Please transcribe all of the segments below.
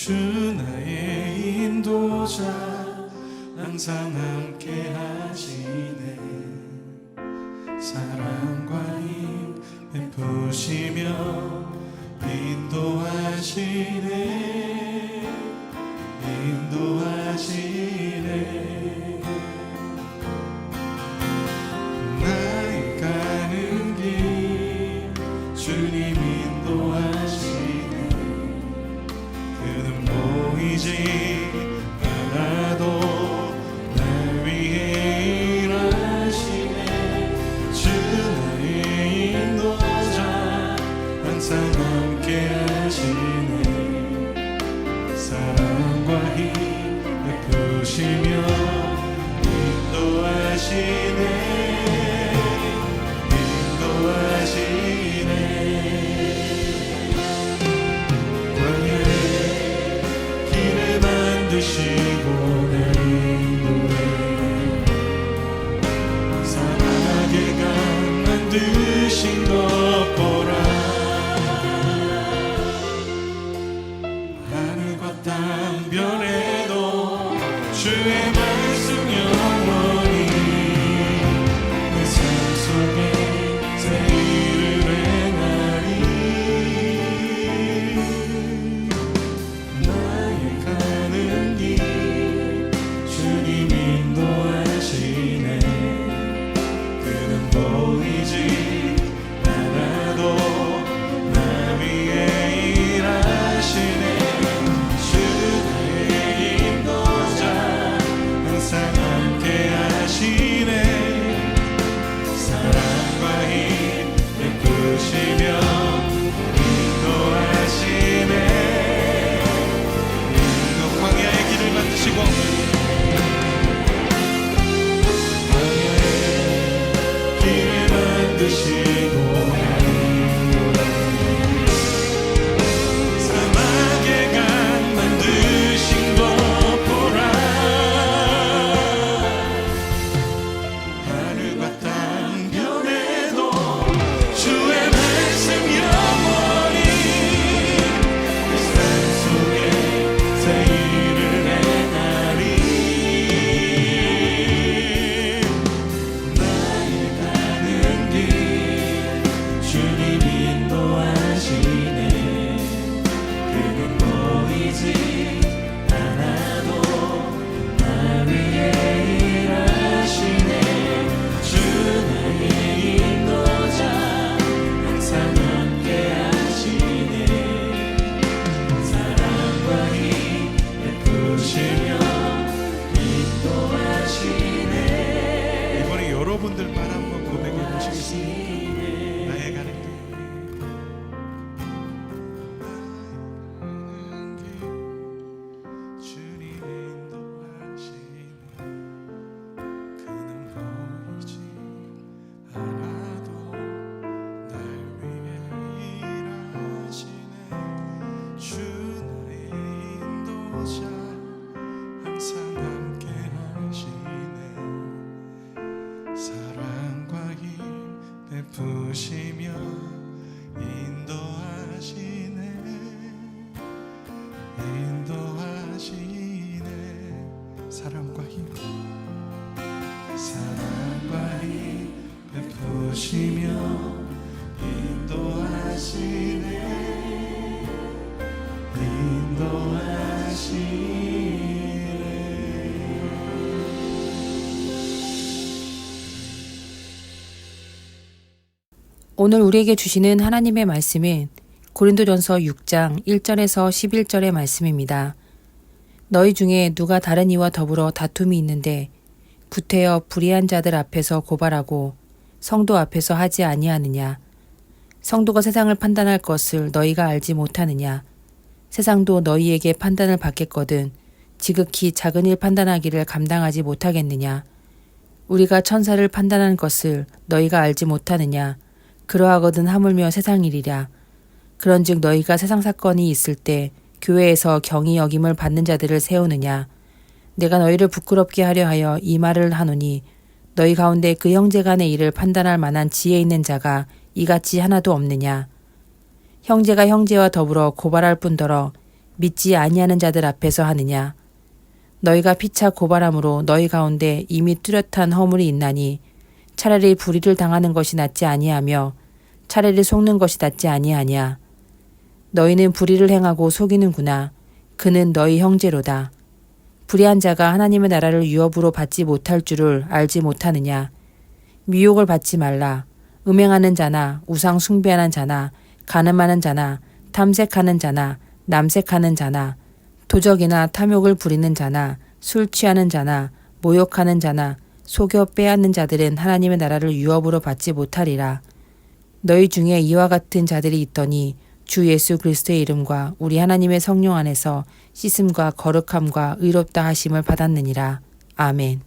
주 나의 인도자 항상 함께 하시네. 사랑과 힘 베푸시며 인도하시네. 나의 가는 길 주님 인도하시네. 그는 보이지 않아도 날 위해 일하시네. 주 나의 인도자 항상 함께 하시네. 사랑과 힘 베푸시며 인도하시네. 만드시고 날 인도해. 사막의 강 만드신 것 보라. 하늘과 땅 변해도 주의 말씀 영원히. 내 삶 속에 새 일을 행하리. 나의 가는 길 주님 인도하시네. 그는 보이지 않아도 나 위해 일하시네. 주 나의 인도자 항상 함께 하시네. 사랑과 힘 베푸시며 인도하시네. 광야의 길을 만드시고 광야의 길을 만드시고 사막의 강 만드신 것 보라. 하늘과 땅 변해도 주의 말씀 영원히. 내 삶 속에 새 일을 행하리. 나의 가는 길 주님 인도하시네. 그는 보이지 않아도 나 위해 일하시네. 주 나의 인도자 항상 함께 하시네. 사랑과 힘 베푸시며 인도하시네. 이번에 여러분들만 한번 고백해 보시겠습니까? 나의 가는 길 주님 인도하시네. 그는 보이지 않아도 날 위해 일하시네. 주 나의 인도자 항상 함께 하시네. 사랑과 힘 베푸시며 인도하시네. 사랑과 힘 베푸시며 인도하시네. 오늘 우리에게 주시는 하나님의 말씀은 고린도전서 6장 1절에서 11절의 말씀입니다. 너희 중에 누가 다른 이와 더불어 다툼이 있는데 구태여 불의한 자들 앞에서 고발하고 성도 앞에서 하지 아니하느냐. 성도가 세상을 판단할 것을 너희가 알지 못하느냐. 세상도 너희에게 판단을 받겠거든 지극히 작은 일 판단하기를 감당하지 못하겠느냐. 우리가 천사를 판단한 것을 너희가 알지 못하느냐. 그러하거든 하물며 세상 일이랴. 그런즉 너희가 세상 사건이 있을 때 교회에서 경히 여김을 받는 자들을 세우느냐. 내가 너희를 부끄럽게 하려 하여 이 말을 하노니 너희 가운데 그 형제 간의 일을 판단할 만한 지혜 있는 자가 이같이 하나도 없느냐. 형제가 형제와 더불어 고발할 뿐더러 믿지 아니하는 자들 앞에서 하느냐? 너희가 피차 고발함으로 너희 가운데 이미 뚜렷한 허물이 있나니 차라리 불의를 당하는 것이 낫지 아니하며 차라리 속는 것이 낫지 아니하냐? 너희는 불의를 행하고 속이는구나. 그는 너희 형제로다. 불의한 자가 하나님의 나라를 유업으로 받지 못할 줄을 알지 못하느냐? 미혹을 받지 말라. 음행하는 자나 우상 숭배하는 자나 간음하는 자나 탐색하는 자나 남색하는 자나 도적이나 탐욕을 부리는 자나 술 취하는 자나 모욕하는 자나 속여 빼앗는 자들은 하나님의 나라를 유업으로 받지 못하리라. 너희 중에 이와 같은 자들이 있더니 주 예수 그리스도의 이름과 우리 하나님의 성령 안에서 씻음과 거룩함과 의롭다 하심을 받았느니라. 아멘.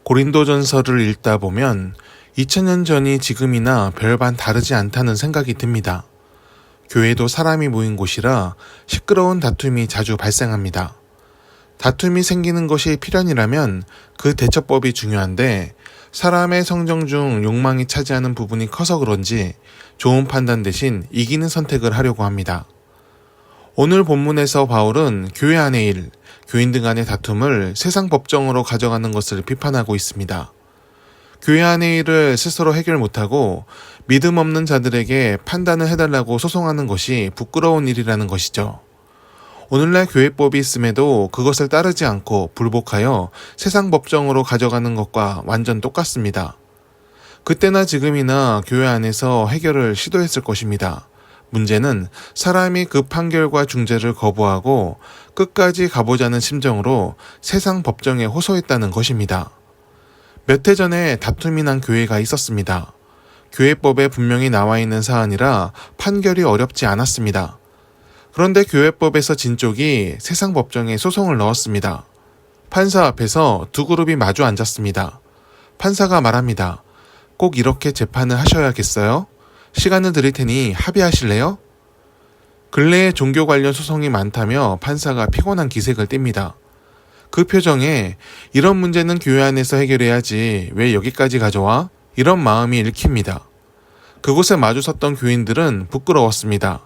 고린도전서를 읽다 보면 2000년 전이 지금이나 별반 다르지 않다는 생각이 듭니다. 교회도 사람이 모인 곳이라 시끄러운 다툼이 자주 발생합니다. 다툼이 생기는 것이 필연이라면 그 대처법이 중요한데 사람의 성정 중 욕망이 차지하는 부분이 커서 그런지 좋은 판단 대신 이기는 선택을 하려고 합니다. 오늘 본문에서 바울은 교회 안의 일, 교인들 간의 다툼을 세상 법정으로 가져가는 것을 비판하고 있습니다. 교회 안의 일을 스스로 해결 못하고 믿음 없는 자들에게 판단을 해달라고 소송하는 것이 부끄러운 일이라는 것이죠. 오늘날 교회법이 있음에도 그것을 따르지 않고 불복하여 세상 법정으로 가져가는 것과 완전 똑같습니다. 그때나 지금이나 교회 안에서 해결을 시도했을 것입니다. 문제는 사람이 그 판결과 중재를 거부하고 끝까지 가보자는 심정으로 세상 법정에 호소했다는 것입니다. 몇 해 전에 다툼이 난 교회가 있었습니다. 교회법에 분명히 나와 있는 사안이라 판결이 어렵지 않았습니다. 그런데 교회법에서 진 쪽이 세상 법정에 소송을 넣었습니다. 판사 앞에서 두 그룹이 마주 앉았습니다. 판사가 말합니다. 꼭 이렇게 재판을 하셔야겠어요? 시간을 드릴 테니 합의하실래요? 근래에 종교 관련 소송이 많다며 판사가 피곤한 기색을 띱니다. 그 표정에 이런 문제는 교회 안에서 해결해야지 왜 여기까지 가져와? 이런 마음이 읽힙니다. 그곳에 마주 섰던 교인들은 부끄러웠습니다.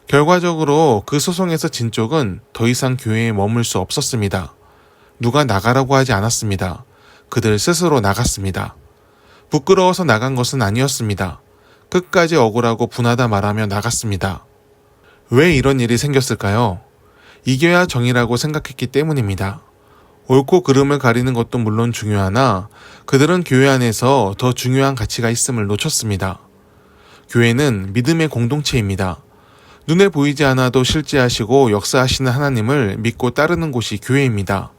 결과적으로 그 소송에서 진 쪽은 더 이상 교회에 머물 수 없었습니다. 누가 나가라고 하지 않았습니다. 그들 스스로 나갔습니다. 부끄러워서 나간 것은 아니었습니다. 끝까지 억울하고 분하다 말하며 나갔습니다. 왜 이런 일이 생겼을까요? 이겨야 정의라고 생각했기 때문입니다. 옳고 그름을 가리는 것도 물론 중요하나 그들은 교회 안에서 더 중요한 가치가 있음을 놓쳤습니다. 교회는 믿음의 공동체입니다. 눈에 보이지 않아도 실제하시고 역사하시는 하나님을 믿고 따르는 곳이 교회입니다.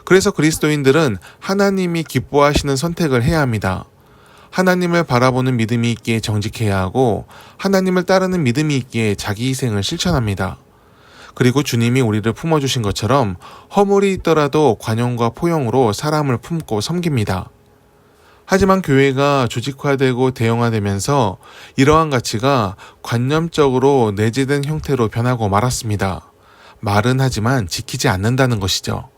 그래서 그리스도인들은 하나님이 기뻐하시는 선택을 해야 합니다. 하나님을 바라보는 믿음이 있기에 정직해야 하고 하나님을 따르는 믿음이 있기에 자기 희생을 실천합니다. 그리고 주님이 우리를 품어주신 것처럼 허물이 있더라도 관용과 포용으로 사람을 품고 섬깁니다. 하지만 교회가 조직화되고 대형화되면서 이러한 가치가 관념적으로 내재된 형태로 변하고 말았습니다. 말은 하지만 지키지 않는다는 것이죠.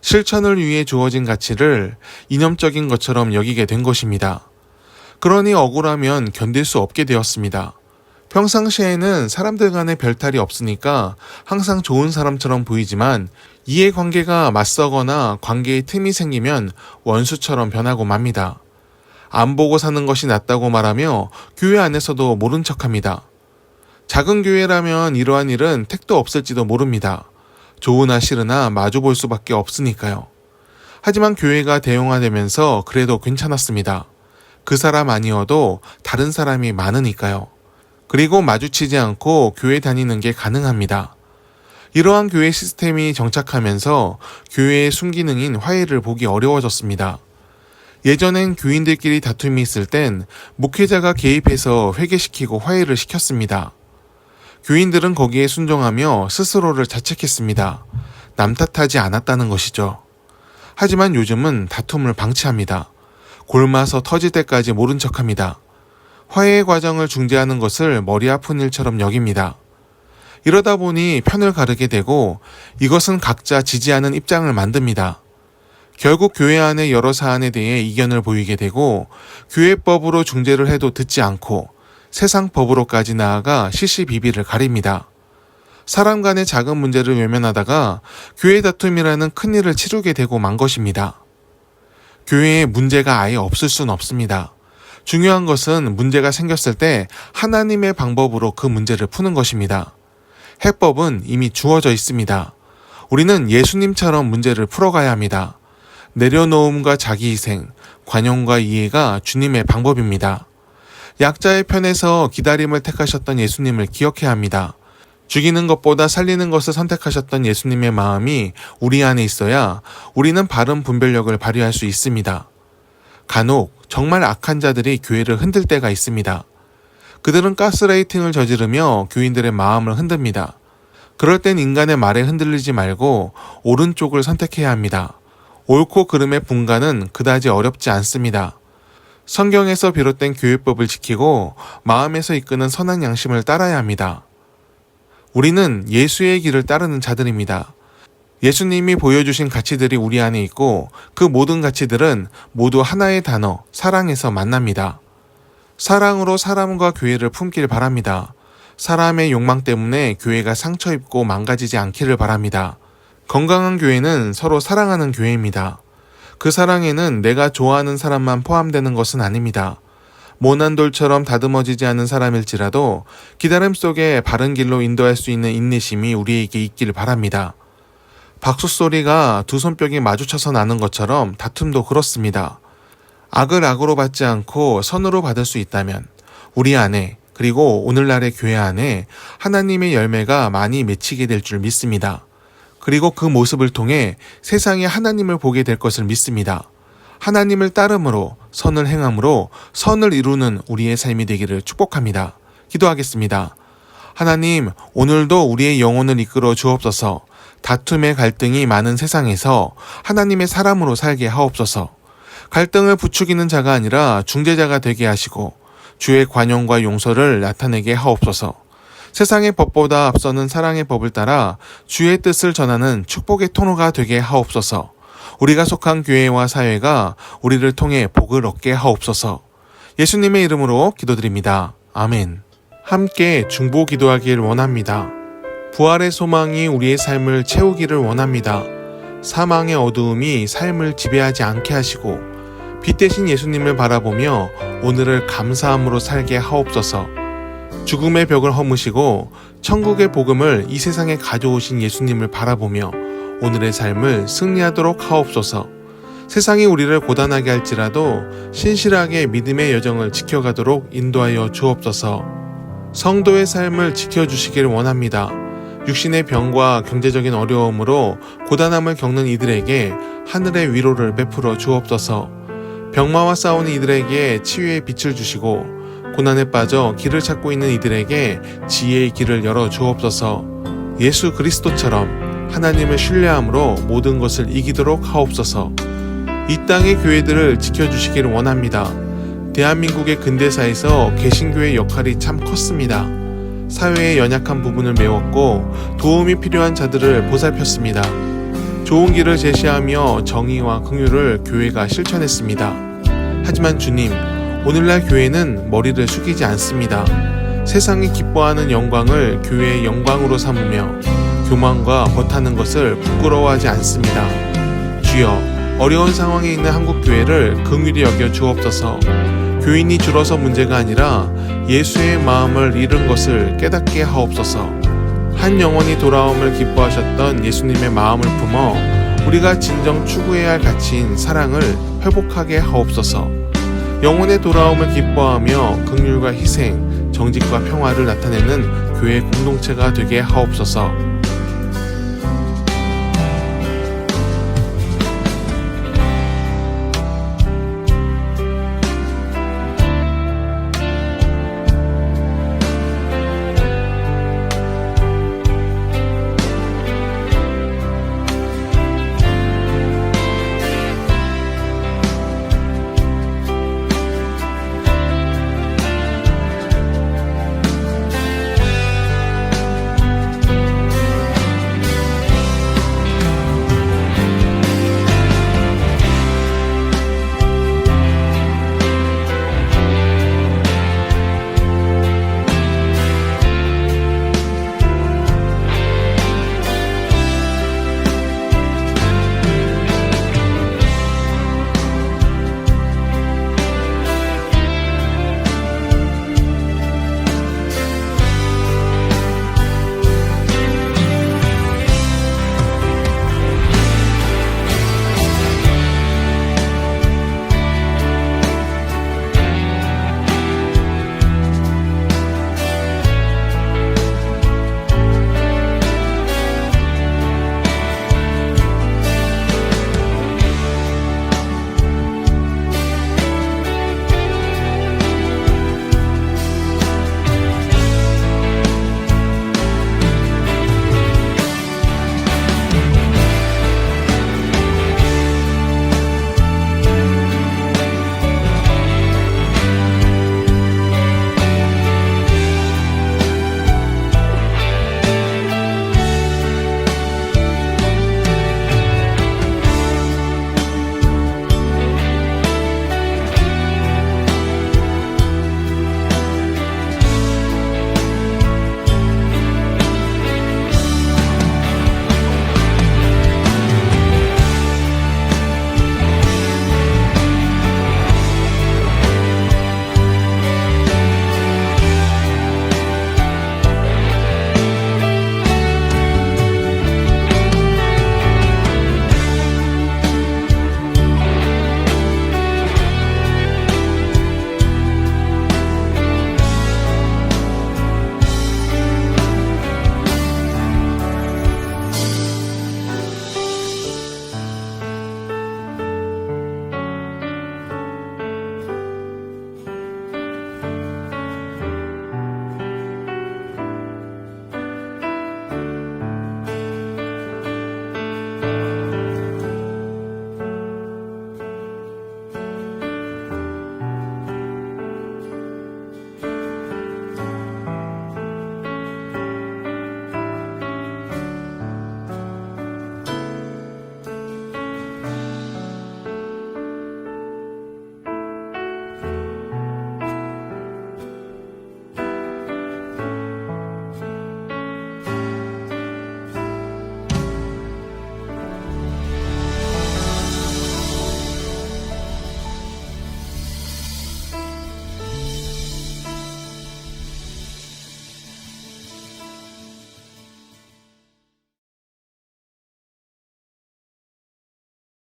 실천을 위해 주어진 가치를 이념적인 것처럼 여기게 된 것입니다. 그러니 억울하면 견딜 수 없게 되었습니다. 평상시에는 사람들 간에 별탈이 없으니까 항상 좋은 사람처럼 보이지만 이해관계가 맞서거나 관계의 틈이 생기면 원수처럼 변하고 맙니다. 안 보고 사는 것이 낫다고 말하며 교회 안에서도 모른 척합니다. 작은 교회라면 이러한 일은 택도 없을지도 모릅니다. 좋으나 싫으나 마주볼 수밖에 없으니까요. 하지만 교회가 대형화되면서 그래도 괜찮았습니다. 그 사람 아니어도 다른 사람이 많으니까요. 그리고 마주치지 않고 교회 다니는 게 가능합니다. 이러한 교회 시스템이 정착하면서 교회의 순기능인 화해를 보기 어려워졌습니다. 예전엔 교인들끼리 다툼이 있을 땐 목회자가 개입해서 회개시키고 화해를 시켰습니다. 교인들은 거기에 순종하며 스스로를 자책했습니다. 남 탓하지 않았다는 것이죠. 하지만 요즘은 다툼을 방치합니다. 골마서 터질 때까지 모른 척합니다. 화해의 과정을 중재하는 것을 머리 아픈 일처럼 여깁니다. 이러다 보니 편을 가르게 되고 이것은 각자 지지하는 입장을 만듭니다. 결국 교회 안의 여러 사안에 대해 이견을 보이게 되고 교회법으로 중재를 해도 듣지 않고 세상 법으로까지 나아가 시시비비를 가립니다. 사람 간의 작은 문제를 외면하다가 교회 다툼이라는 큰일을 치르게 되고 만 것입니다. 교회에 문제가 아예 없을 수는 없습니다. 중요한 것은 문제가 생겼을 때 하나님의 방법으로 그 문제를 푸는 것입니다. 해법은 이미 주어져 있습니다. 우리는 예수님처럼 문제를 풀어가야 합니다. 내려놓음과 자기희생, 관용과 이해가 주님의 방법입니다. 약자의 편에서 기다림을 택하셨던 예수님을 기억해야 합니다. 죽이는 것보다 살리는 것을 선택하셨던 예수님의 마음이 우리 안에 있어야 우리는 바른 분별력을 발휘할 수 있습니다. 간혹 정말 악한 자들이 교회를 흔들 때가 있습니다. 그들은 가스라이팅을 저지르며 교인들의 마음을 흔듭니다. 그럴 땐 인간의 말에 흔들리지 말고 오른쪽을 선택해야 합니다. 옳고 그름의 분간은 그다지 어렵지 않습니다. 성경에서 비롯된 교회법을 지키고 마음에서 이끄는 선한 양심을 따라야 합니다. 우리는 예수의 길을 따르는 자들입니다. 예수님이 보여주신 가치들이 우리 안에 있고 그 모든 가치들은 모두 하나의 단어, 사랑에서 만납니다. 사랑으로 사람과 교회를 품길 바랍니다. 사람의 욕망 때문에 교회가 상처 입고 망가지지 않기를 바랍니다. 건강한 교회는 서로 사랑하는 교회입니다. 그 사랑에는 내가 좋아하는 사람만 포함되는 것은 아닙니다. 모난 돌처럼 다듬어지지 않은 사람일지라도 기다림 속에 바른 길로 인도할 수 있는 인내심이 우리에게 있길 바랍니다. 박수 소리가 두 손뼉이 마주쳐서 나는 것처럼 다툼도 그렇습니다. 악을 악으로 받지 않고 선으로 받을 수 있다면 우리 안에 그리고 오늘날의 교회 안에 하나님의 열매가 많이 맺히게 될 줄 믿습니다. 그리고 그 모습을 통해 세상에 하나님을 보게 될 것을 믿습니다. 하나님을 따름으로 선을 행함으로 선을 이루는 우리의 삶이 되기를 축복합니다. 기도하겠습니다. 하나님, 오늘도 우리의 영혼을 이끌어 주옵소서. 다툼의 갈등이 많은 세상에서 하나님의 사람으로 살게 하옵소서. 갈등을 부추기는 자가 아니라 중재자가 되게 하시고 주의 관용과 용서를 나타내게 하옵소서. 세상의 법보다 앞서는 사랑의 법을 따라 주의 뜻을 전하는 축복의 통로가 되게 하옵소서. 우리가 속한 교회와 사회가 우리를 통해 복을 얻게 하옵소서. 예수님의 이름으로 기도드립니다. 아멘. 함께 중보 기도하길 원합니다. 부활의 소망이 우리의 삶을 채우기를 원합니다. 사망의 어두움이 삶을 지배하지 않게 하시고 빛 대신 예수님을 바라보며 오늘을 감사함으로 살게 하옵소서. 죽음의 벽을 허무시고 천국의 복음을 이 세상에 가져오신 예수님을 바라보며 오늘의 삶을 승리하도록 하옵소서. 세상이 우리를 고단하게 할지라도 신실하게 믿음의 여정을 지켜가도록 인도하여 주옵소서. 성도의 삶을 지켜주시길 원합니다. 육신의 병과 경제적인 어려움으로 고단함을 겪는 이들에게 하늘의 위로를 베풀어 주옵소서. 병마와 싸우는 이들에게 치유의 빛을 주시고 고난에 빠져 길을 찾고 있는 이들에게 지혜의 길을 열어 주옵소서. 예수 그리스도처럼 하나님을 신뢰함으로 모든 것을 이기도록 하옵소서. 이 땅의 교회들을 지켜주시기를 원합니다. 대한민국의 근대사에서 개신교의 역할이 참 컸습니다. 사회의 연약한 부분을 메웠고 도움이 필요한 자들을 보살폈습니다. 좋은 길을 제시하며 정의와 긍휼을 교회가 실천했습니다. 하지만 주님, 오늘날 교회는 머리를 숙이지 않습니다. 세상이 기뻐하는 영광을 교회의 영광으로 삼으며 교만과 벗하는 것을 부끄러워하지 않습니다. 주여, 어려운 상황에 있는 한국교회를 긍휼히 여겨 주옵소서. 교인이 줄어서 문제가 아니라 예수의 마음을 잃은 것을 깨닫게 하옵소서. 한 영혼이 돌아옴을 기뻐하셨던 예수님의 마음을 품어 우리가 진정 추구해야 할 가치인 사랑을 회복하게 하옵소서. 영혼의 돌아옴을 기뻐하며 긍휼과 희생, 정직과 평화를 나타내는 교회 공동체가 되게 하옵소서.